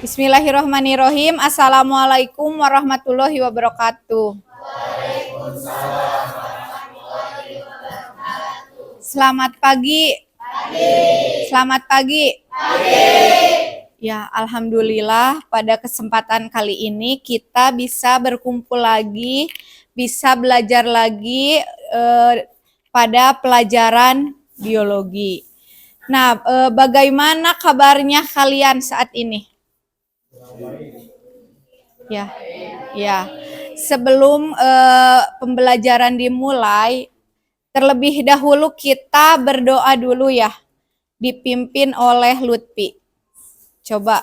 Bismillahirrahmanirrahim. Assalamualaikum warahmatullahi wabarakatuh. Selamat pagi. Selamat pagi. Ya, alhamdulillah pada kesempatan kali ini kita bisa berkumpul lagi, bisa belajar lagi pada pelajaran biologi. Nah, bagaimana kabarnya kalian saat ini? Ya. Sebelum pembelajaran dimulai, terlebih dahulu kita berdoa dulu ya, dipimpin oleh Lutfi. Coba.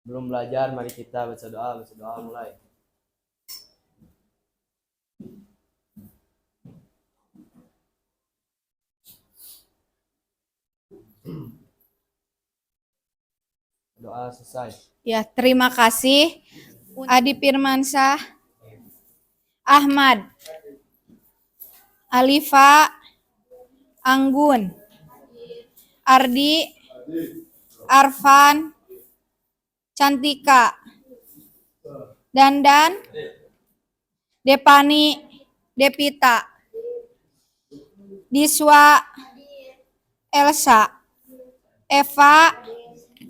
Belum belajar, mari kita baca doa mulai. Doa selesai. Ya, terima kasih. Adi Firmansyah, Ahmad, Alifa, Anggun, Ardi, Arfan, Cantika, Dandan, Depani, Depita, Diswa, Elsa, Eva,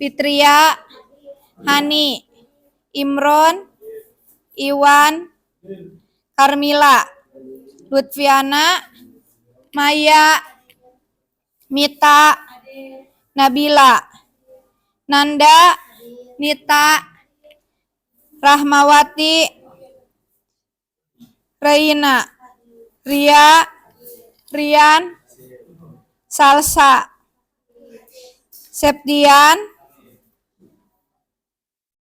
Fitria, Hani, Imron, Iwan, Karmila, Lutfiana, Maya, Mita, Nabila, Nanda, Nita, Rahmawati, Reina, Ria, Rian, Salsa, Septian,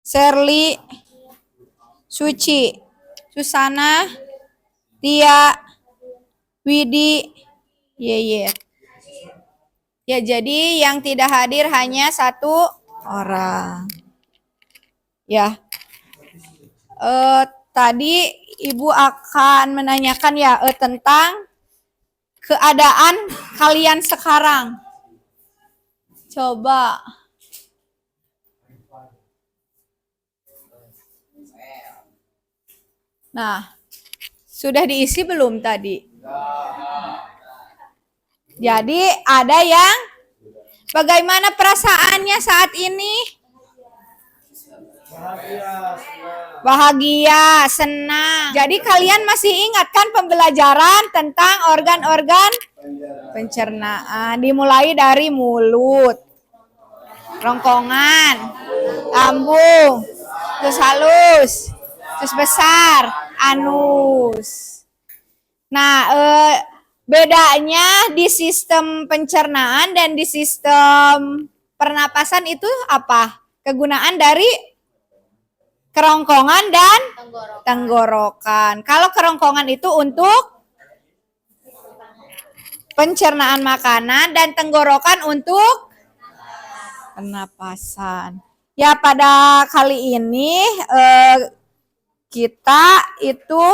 Sherly, Suci, Susana, Tia, Widi, Yeye. Ya, jadi yang tidak hadir hanya satu orang. Ya. Tadi Ibu akan menanyakan ya tentang keadaan kalian sekarang. Coba. Nah, sudah diisi belum tadi? Jadi ada yang bagaimana perasaannya saat ini? Bahagia, senang. Jadi kalian masih ingat kan pembelajaran tentang organ-organ pencernaan? Dimulai dari mulut, rongkongan, lambung, terus halus, terus besar, anus. Nah, bedanya di sistem pencernaan dan di sistem pernapasan itu apa? Kegunaan dari kerongkongan dan tenggorokan. Kalau kerongkongan itu untuk pencernaan makanan dan tenggorokan untuk pernapasan. Ya, pada kali ini kita itu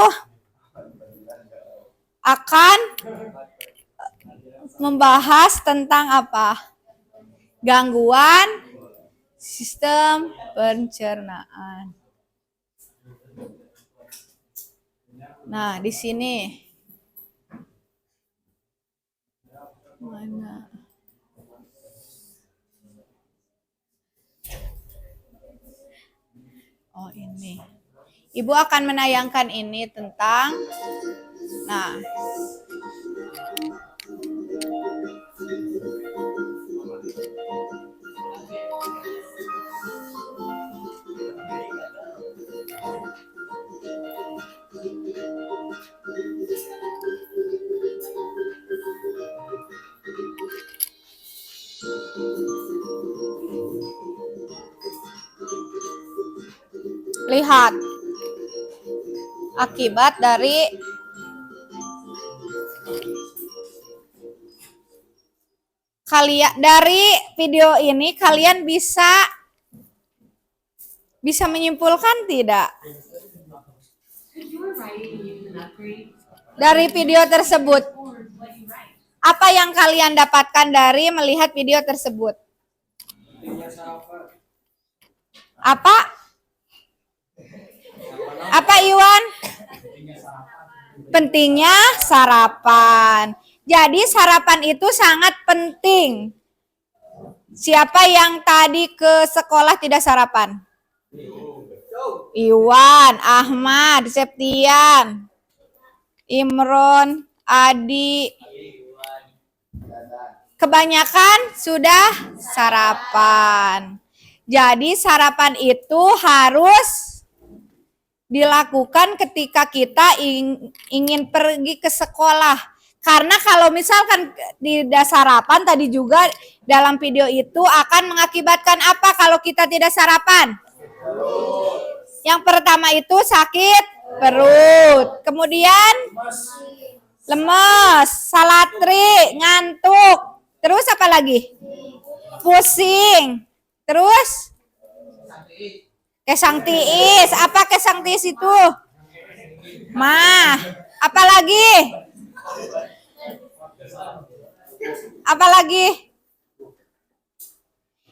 akan membahas tentang apa? Gangguan sistem pencernaan. Nah, di sini mana? Oh, ini. Ibu akan menayangkan ini tentang lihat akibat dari video ini kalian bisa menyimpulkan tidak dari video tersebut Apa yang kalian dapatkan dari melihat video tersebut? Apa? Apa Iwan? Pentingnya sarapan. Jadi sarapan itu sangat penting. Siapa yang tadi ke sekolah tidak sarapan? Iwan, Ahmad, Septian, Imron, Adi. Kebanyakan sudah sarapan. Jadi sarapan itu harus dilakukan ketika kita ingin pergi ke sekolah. Karena kalau misalkan tidak sarapan, tadi juga dalam video itu akan mengakibatkan apa kalau kita tidak sarapan? Yang pertama itu sakit perut. Kemudian lemes, salatri, ngantuk. Terus apa lagi? Pusing. Terus kesang tiis. Apa kesang tiis itu? Mah. Apa lagi? Apa lagi?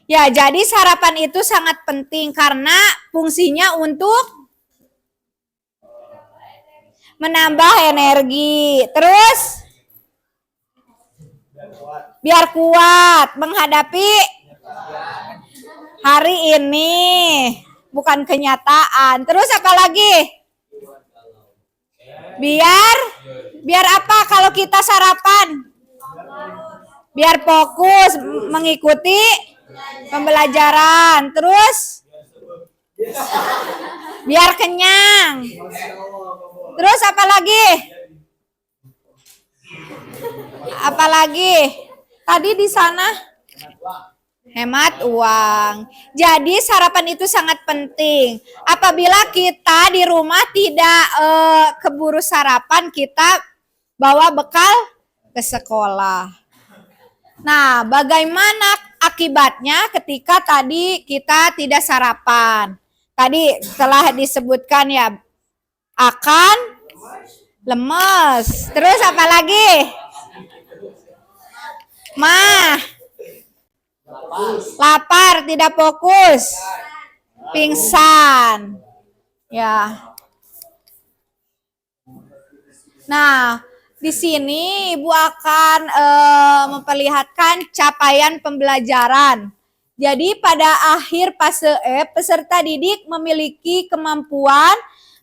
Ya, jadi sarapan itu sangat penting karena fungsinya untuk menambah energi. Terus biar kuat menghadapi hari ini, bukan kenyataan. Terus apa lagi? Biar apa kalau kita sarapan? Biar fokus mengikuti pembelajaran. Terus biar kenyang. Terus apa lagi? Apa lagi? Tadi di sana hemat uang. Jadi sarapan itu sangat penting. Apabila kita di rumah tidak keburu sarapan, kita bawa bekal ke sekolah. Nah, bagaimana akibatnya ketika tadi kita tidak sarapan? Tadi telah disebutkan ya, akan lemes. Terus apa lagi? Lapar, tidak fokus, pingsan. Ya. Nah, di sini Ibu akan memperlihatkan capaian pembelajaran. Jadi pada akhir fase E, peserta didik memiliki kemampuan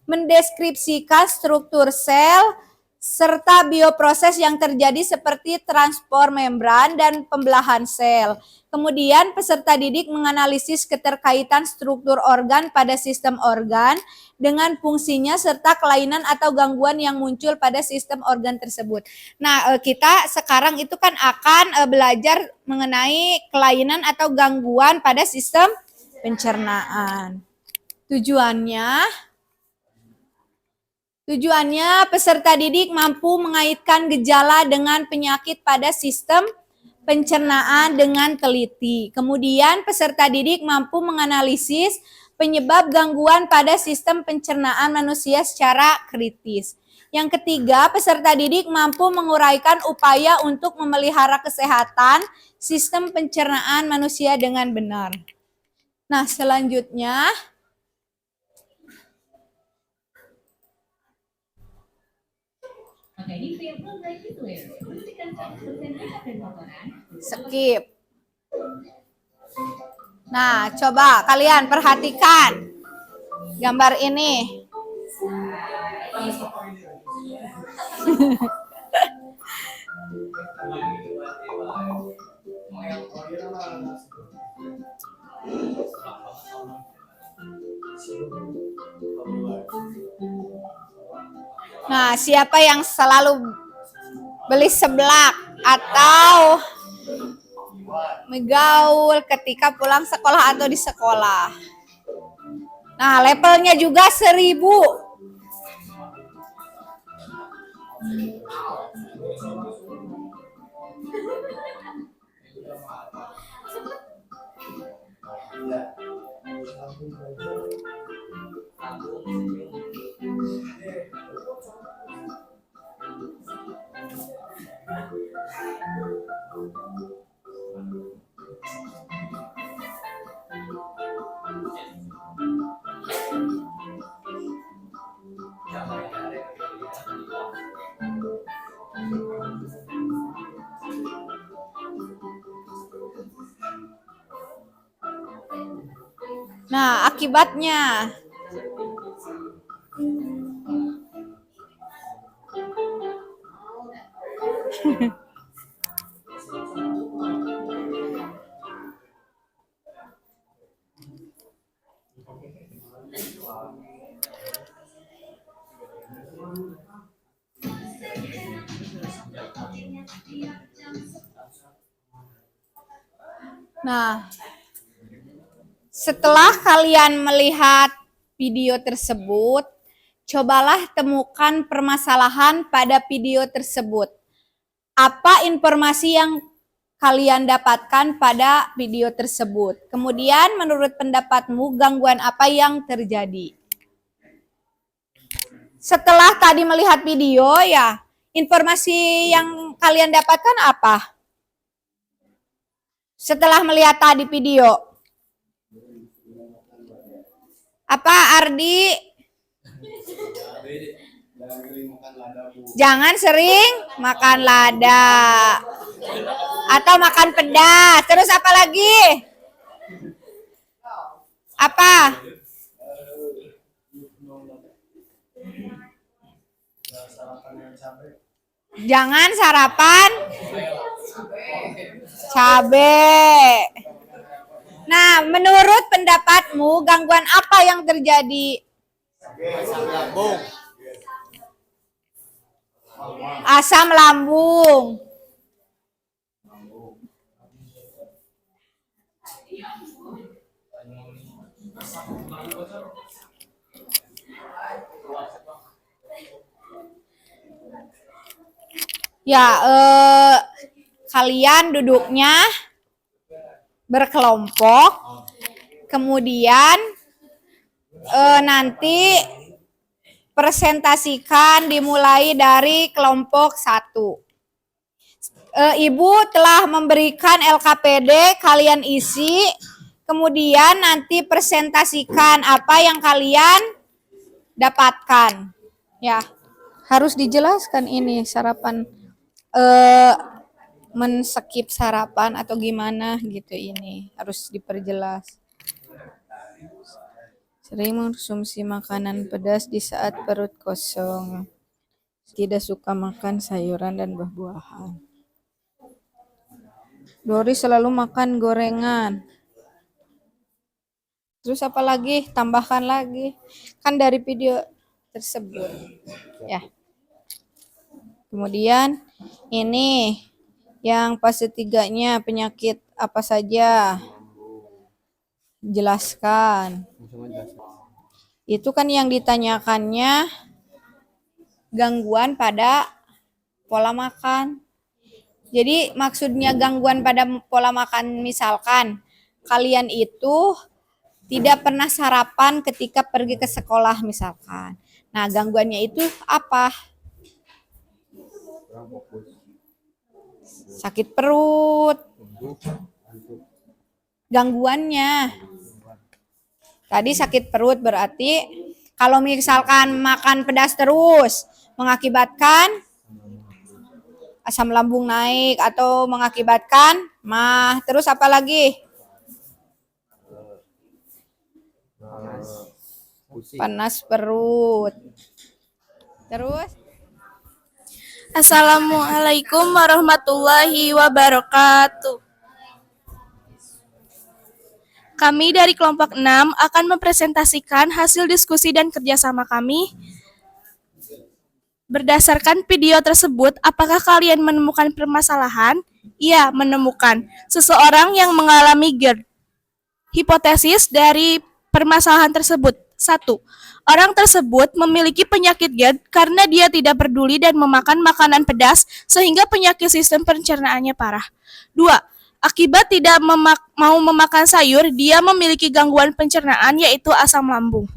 mendeskripsikan struktur sel serta bioproses yang terjadi seperti transport membran dan pembelahan sel. Kemudian peserta didik menganalisis keterkaitan struktur organ pada sistem organ dengan fungsinya serta kelainan atau gangguan yang muncul pada sistem organ tersebut. Nah, kita sekarang itu kan akan belajar mengenai kelainan atau gangguan pada sistem pencernaan. Tujuannya peserta didik mampu mengaitkan gejala dengan penyakit pada sistem pencernaan dengan teliti. Kemudian peserta didik mampu menganalisis penyebab gangguan pada sistem pencernaan manusia secara kritis. Yang ketiga, peserta didik mampu menguraikan upaya untuk memelihara kesehatan sistem pencernaan manusia dengan benar. Nah, selanjutnya skip. Nah, coba kalian perhatikan gambar ini. Nah, siapa yang selalu beli seblak atau megaul ketika pulang sekolah atau di sekolah? Nah, levelnya juga 1000. Nah, akibatnya. Nah, setelah kalian melihat video tersebut, cobalah temukan permasalahan pada video tersebut. Apa informasi yang kalian dapatkan pada video tersebut? Kemudian menurut pendapatmu gangguan apa yang terjadi? Setelah tadi melihat video ya, informasi yang kalian dapatkan apa? Setelah melihat tadi video. Apa Ardi? Jangan sering makan lada. Atau makan pedas. Terus apa lagi? Apa? Jangan sarapan cabai. Nah, menurut pendapatmu gangguan apa yang terjadi? Asam lambung. Ya, kalian duduknya berkelompok, kemudian nanti presentasikan dimulai dari kelompok 1. Ibu telah memberikan LKPD, kalian isi, kemudian nanti presentasikan apa yang kalian dapatkan. Ya, harus dijelaskan ini sarapan. Men-skip sarapan atau gimana gitu, ini harus diperjelas. Sering mengkonsumsi makanan pedas di saat perut kosong. Tidak suka makan sayuran dan buah-buahan. Dori selalu makan gorengan. Terus apa lagi? Tambahkan lagi. Kan dari video tersebut. Ya. Kemudian ini yang fase 3-nya penyakit apa saja? Jelaskan. Itu kan yang ditanyakannya gangguan pada pola makan. Jadi maksudnya gangguan pada pola makan, misalkan kalian itu tidak pernah sarapan ketika pergi ke sekolah misalkan. Nah, gangguannya itu apa? Sakit perut. Gangguannya. Tadi sakit perut berarti kalau misalkan makan pedas terus mengakibatkan asam lambung naik atau mengakibatkan mah. Terus apa lagi? Panas perut. Terus? Assalamualaikum warahmatullahi wabarakatuh. Kami dari kelompok 6 akan mempresentasikan hasil diskusi dan kerjasama kami. Berdasarkan video tersebut, apakah kalian menemukan permasalahan? Iya, menemukan. Seseorang yang mengalami GERD. Hipotesis dari permasalahan tersebut. 1. Orang tersebut memiliki penyakit GERD karena dia tidak peduli dan memakan makanan pedas sehingga penyakit sistem pencernaannya parah. 2. Akibat tidak mau memakan sayur, dia memiliki gangguan pencernaan yaitu asam lambung.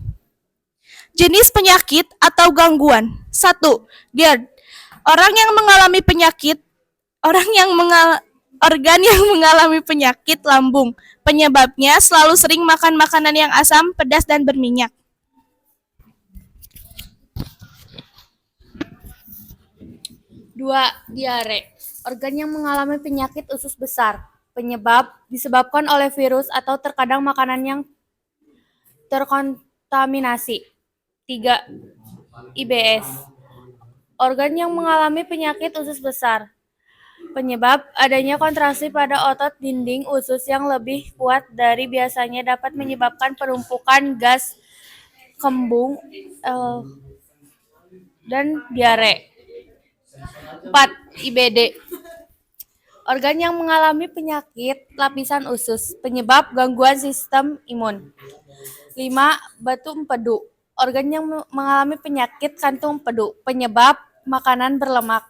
Jenis penyakit atau gangguan. 1. GERD. Orang yang mengalami penyakit Orang yang organ yang mengalami penyakit lambung. Penyebabnya selalu sering makan makanan yang asam, pedas, dan berminyak. 2. Diare. Organ yang mengalami penyakit usus besar. Penyebab disebabkan oleh virus atau terkadang makanan yang terkontaminasi. 3. IBS. Organ yang mengalami penyakit usus besar. Penyebab adanya kontraksi pada otot dinding usus yang lebih kuat dari biasanya dapat menyebabkan penumpukan gas, kembung, dan diare. 4. IBD. Organ yang mengalami penyakit lapisan usus. Penyebab gangguan sistem imun. 5. Batu empedu. Organ yang mengalami penyakit kantung empedu. Penyebab makanan berlemak.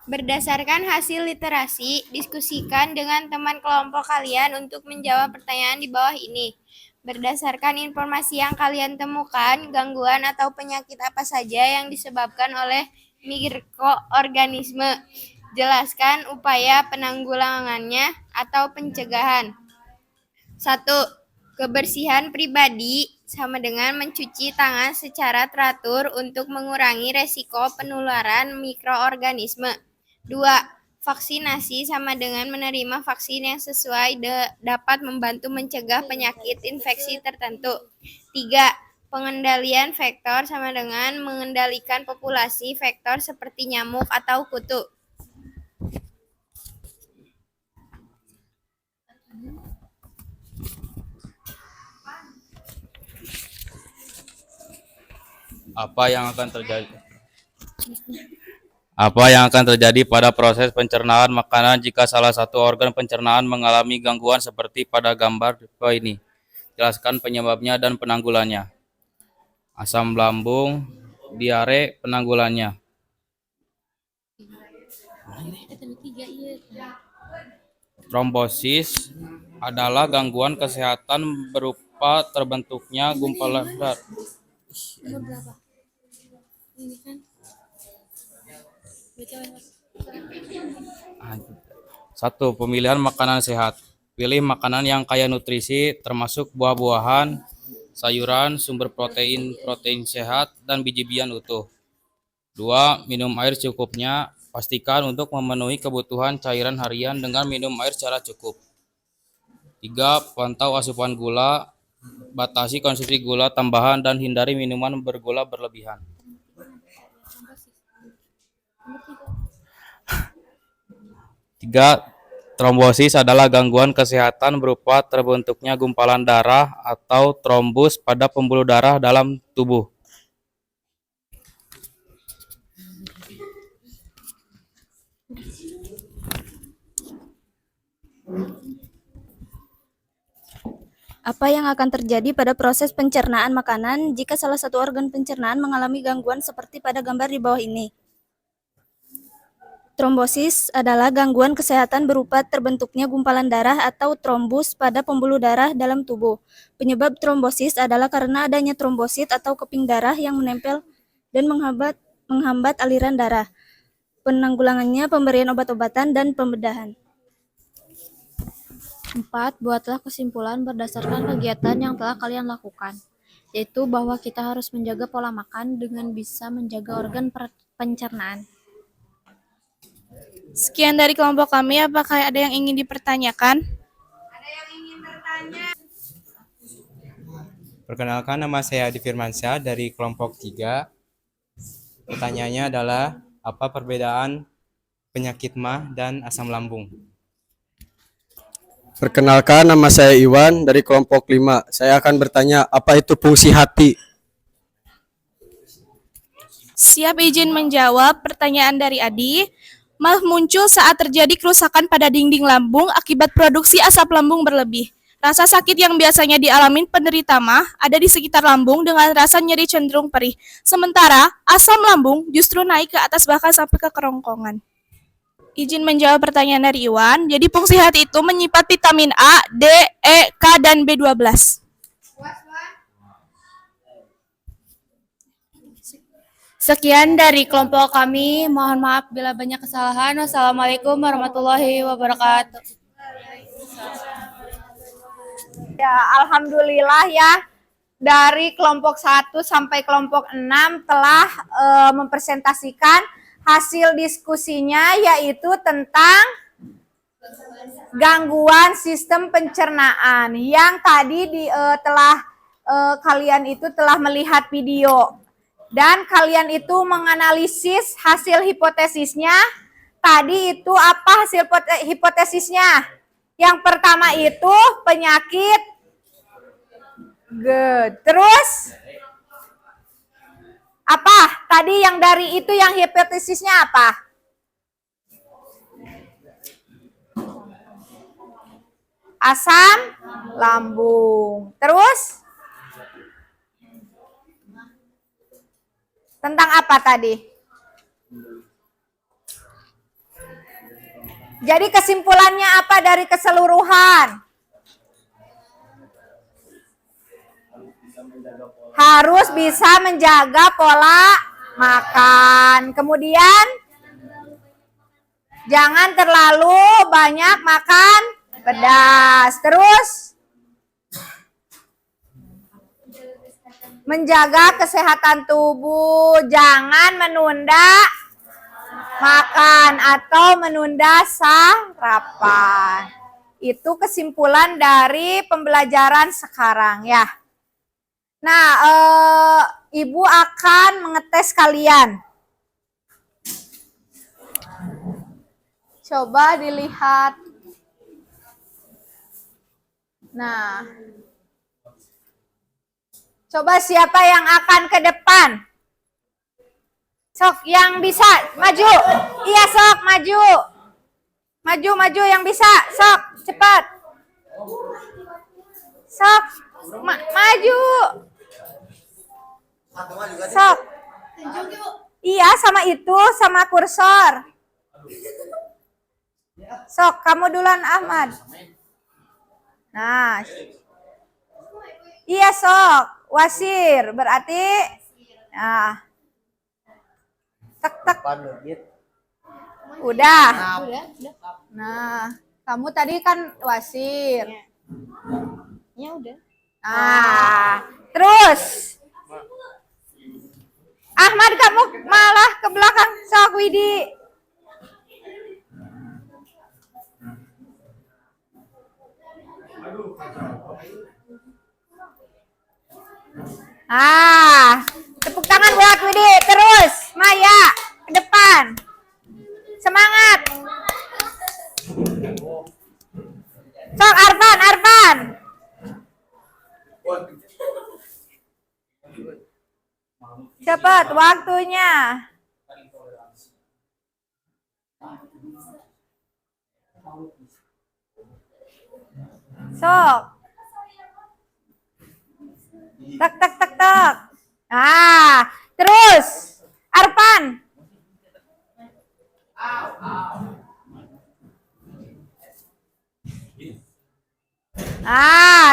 Berdasarkan hasil literasi, diskusikan dengan teman kelompok kalian untuk menjawab pertanyaan di bawah ini. Berdasarkan informasi yang kalian temukan, gangguan atau penyakit apa saja yang disebabkan oleh mikroorganisme. Jelaskan upaya penanggulangannya atau pencegahan. 1. Kebersihan pribadi sama dengan mencuci tangan secara teratur untuk mengurangi resiko penularan mikroorganisme. 2. Vaksinasi sama dengan menerima vaksin yang sesuai dapat membantu mencegah penyakit infeksi tertentu. 3. Pengendalian vektor sama dengan mengendalikan populasi vektor seperti nyamuk atau kutu. Apa yang akan terjadi pada proses pencernaan makanan jika salah satu organ pencernaan mengalami gangguan seperti pada gambar di bawah ini? Jelaskan penyebabnya dan penanggulannya. Asam lambung, diare, penanggulannya. Trombosis adalah gangguan kesehatan berupa terbentuknya gumpalan darah. Satu, pemilihan makanan sehat. Pilih makanan yang kaya nutrisi, termasuk buah-buahan, sayuran, sumber protein sehat, dan biji-bijian utuh. 2. Minum air secukupnya. Pastikan untuk memenuhi kebutuhan cairan harian dengan minum air secara cukup. 3. Pantau asupan gula. Batasi konsumsi gula tambahan dan hindari minuman bergula berlebihan. 3. Trombosis adalah gangguan kesehatan berupa terbentuknya gumpalan darah atau trombus pada pembuluh darah dalam tubuh. Apa yang akan terjadi pada proses pencernaan makanan jika salah satu organ pencernaan mengalami gangguan seperti pada gambar di bawah ini? Trombosis adalah gangguan kesehatan berupa terbentuknya gumpalan darah atau trombus pada pembuluh darah dalam tubuh. Penyebab trombosis adalah karena adanya trombosit atau keping darah yang menempel dan menghambat aliran darah. Penanggulangannya pemberian obat-obatan dan pembedahan. 4. Buatlah kesimpulan berdasarkan kegiatan yang telah kalian lakukan, yaitu bahwa kita harus menjaga pola makan dengan bisa menjaga organ pencernaan. Sekian dari kelompok kami, apakah ada yang ingin dipertanyakan? Ada yang ingin bertanya? Perkenalkan, nama saya Adi Firmansyah dari kelompok 3. Pertanyaannya adalah, apa perbedaan penyakit MAH dan asam lambung? Perkenalkan, nama saya Iwan dari kelompok 5. Saya akan bertanya, apa itu fungsi hati? Siap izin menjawab pertanyaan dari Adi. MAH muncul saat terjadi kerusakan pada dinding lambung akibat produksi asam lambung berlebih. Rasa sakit yang biasanya dialami penderita MAH ada di sekitar lambung dengan rasa nyeri cenderung perih. Sementara asam lambung justru naik ke atas bahkan sampai ke kerongkongan. Izin menjawab pertanyaan dari Iwan. Jadi fungsi hati itu menyimpan vitamin A, D, E, K, dan B12. Sekian dari kelompok kami. Mohon maaf bila banyak kesalahan. Wassalamualaikum warahmatullahi wabarakatuh. Ya, alhamdulillah ya. Dari kelompok 1 sampai kelompok 6 telah mempresentasikan hasil diskusinya, yaitu tentang gangguan sistem pencernaan yang tadi kalian itu telah melihat video dan kalian itu menganalisis hasil hipotesisnya. Tadi itu apa hasil hipotesisnya? Yang pertama itu penyakit GERD. Terus apa? Tadi yang dari itu yang hipotesisnya apa? Asam lambung. Terus tentang apa tadi? Jadi kesimpulannya apa dari keseluruhan? Harus bisa menjaga pola makan. Kemudian jangan terlalu banyak makan pedas. Terus menjaga kesehatan tubuh. Jangan menunda makan atau menunda sarapan. Itu kesimpulan dari pembelajaran sekarang ya. Nah, Ibu akan mengetes kalian. Coba dilihat. Nah, coba siapa yang akan ke depan? Sok yang bisa maju. Iya sok maju. Maju yang bisa. Sok cepat. Sok maju. Sok. Iya sama itu sama kursor. Sok kamu duluan Ahmad. Nah. Iya sok. Wasir berarti nah. Tek. Udah. Nah, kamu tadi kan wasir. Ya udah. Nah, terus Ahmad kamu malah ke belakang. Sok Widi. Tepuk tangan buat Widi. Terus Maya ke depan. Semangat. Sok Arfan. Cepat waktunya. Sok. Tak. Terus Arfan.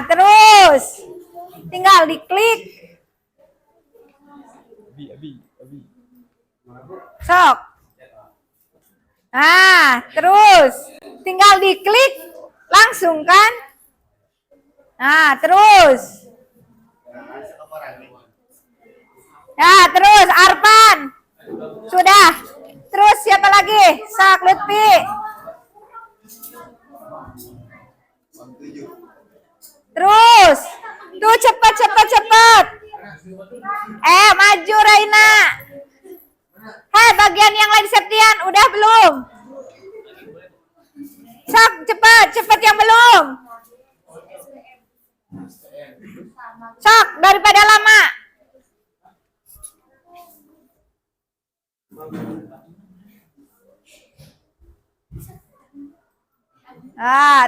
Terus tinggal diklik. Sok. Terus tinggal diklik langsung kan? Terus. Terus Arfan. Sudah. Terus siapa lagi? Sok Lutfi. Terus. Tuh cepat. Maju Raina. Bagian yang lain Septian udah belum? Sok cepat yang belum. Sok daripada lama.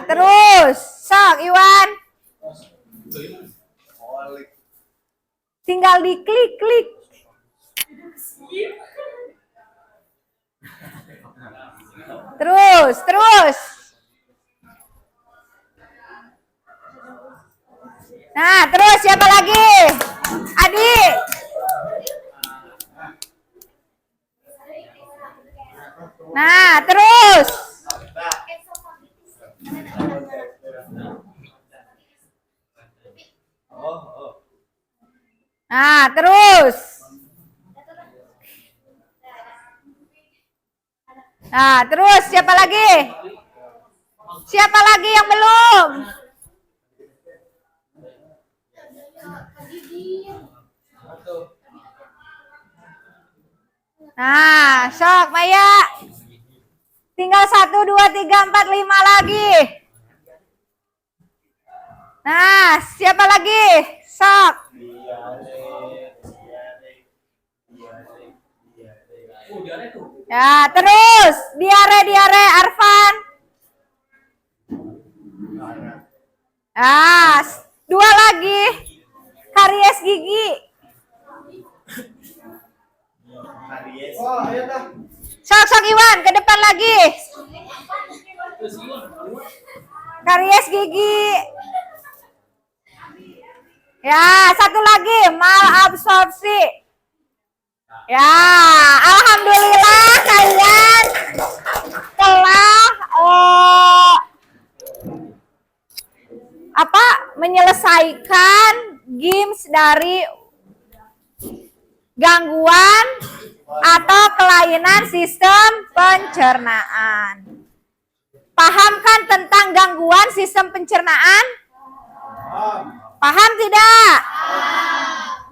Terus sok Iwan. Tinggal diklik. Terus. Nah, terus siapa lagi? Adi. Nah, terus. Nah, terus siapa lagi? Siapa lagi yang belum? Nah, sok Maya. Tinggal 1, 2, 3, 4, 5 lagi. Nah, siapa lagi? Sok. Ya, terus. Diare, Arfan. Ah, 2 lagi. Karies gigi. Sok Iwan, ke depan lagi. Karies gigi. Ya, 1 lagi, malabsorpsi. Ya, alhamdulillah kalian telah menyelesaikan games dari gangguan atau kelainan sistem pencernaan. Pahamkan tentang gangguan sistem pencernaan? Paham tidak?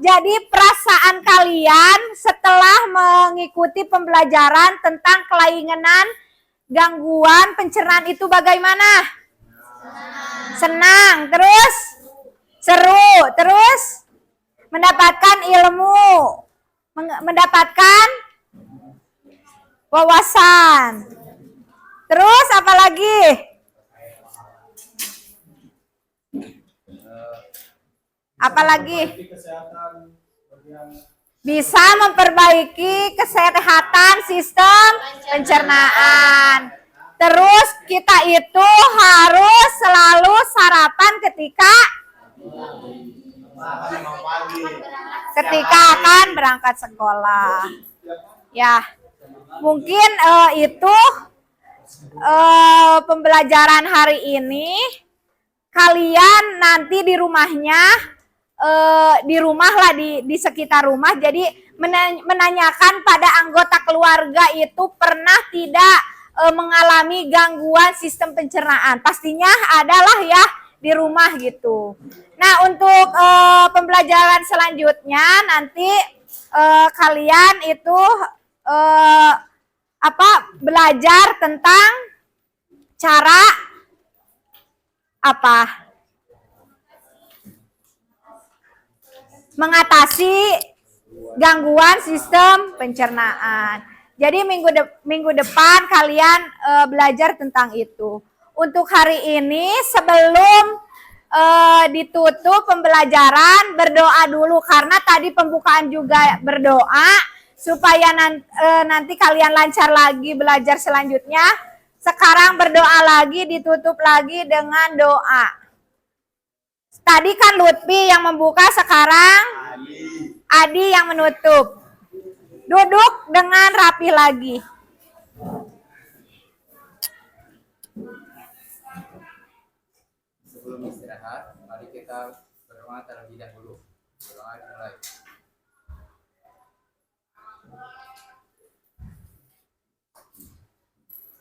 Jadi perasaan kalian setelah mengikuti pembelajaran tentang kelainan gangguan pencernaan itu bagaimana? Senang, terus seru, terus mendapatkan ilmu, mendapatkan wawasan. Terus apa lagi? Apalagi bisa memperbaiki kesehatan sistem pencernaan. Terus kita itu harus selalu sarapan ketika akan berangkat sekolah. Ya, mungkin itu pembelajaran hari ini. Kalian nanti di rumahnya di rumah lah, di sekitar rumah, jadi menanyakan pada anggota keluarga itu pernah tidak mengalami gangguan sistem pencernaan. Pastinya adalah ya di rumah gitu. Nah, untuk pembelajaran selanjutnya nanti kalian itu belajar tentang cara mengatasi gangguan sistem pencernaan. Jadi minggu depan kalian belajar tentang itu. Untuk hari ini sebelum ditutup pembelajaran, berdoa dulu karena tadi pembukaan juga berdoa supaya nanti kalian lancar lagi belajar selanjutnya. Sekarang berdoa lagi, ditutup lagi dengan doa. Tadi kan Lutfi yang membuka, sekarang Adi yang menutup. Duduk dengan rapi lagi. Sebelum istirahat, mari kita berdoa terlebih dahulu. Berdoa dimulai.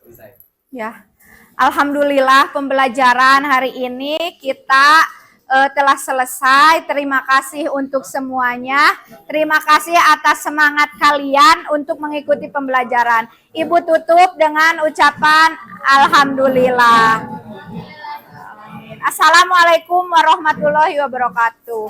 Selesai. Ya, alhamdulillah pembelajaran hari ini kita telah selesai. Terima kasih untuk semuanya. Terima kasih atas semangat kalian untuk mengikuti pembelajaran. Ibu tutup dengan ucapan alhamdulillah. Assalamualaikum warahmatullahi wabarakatuh.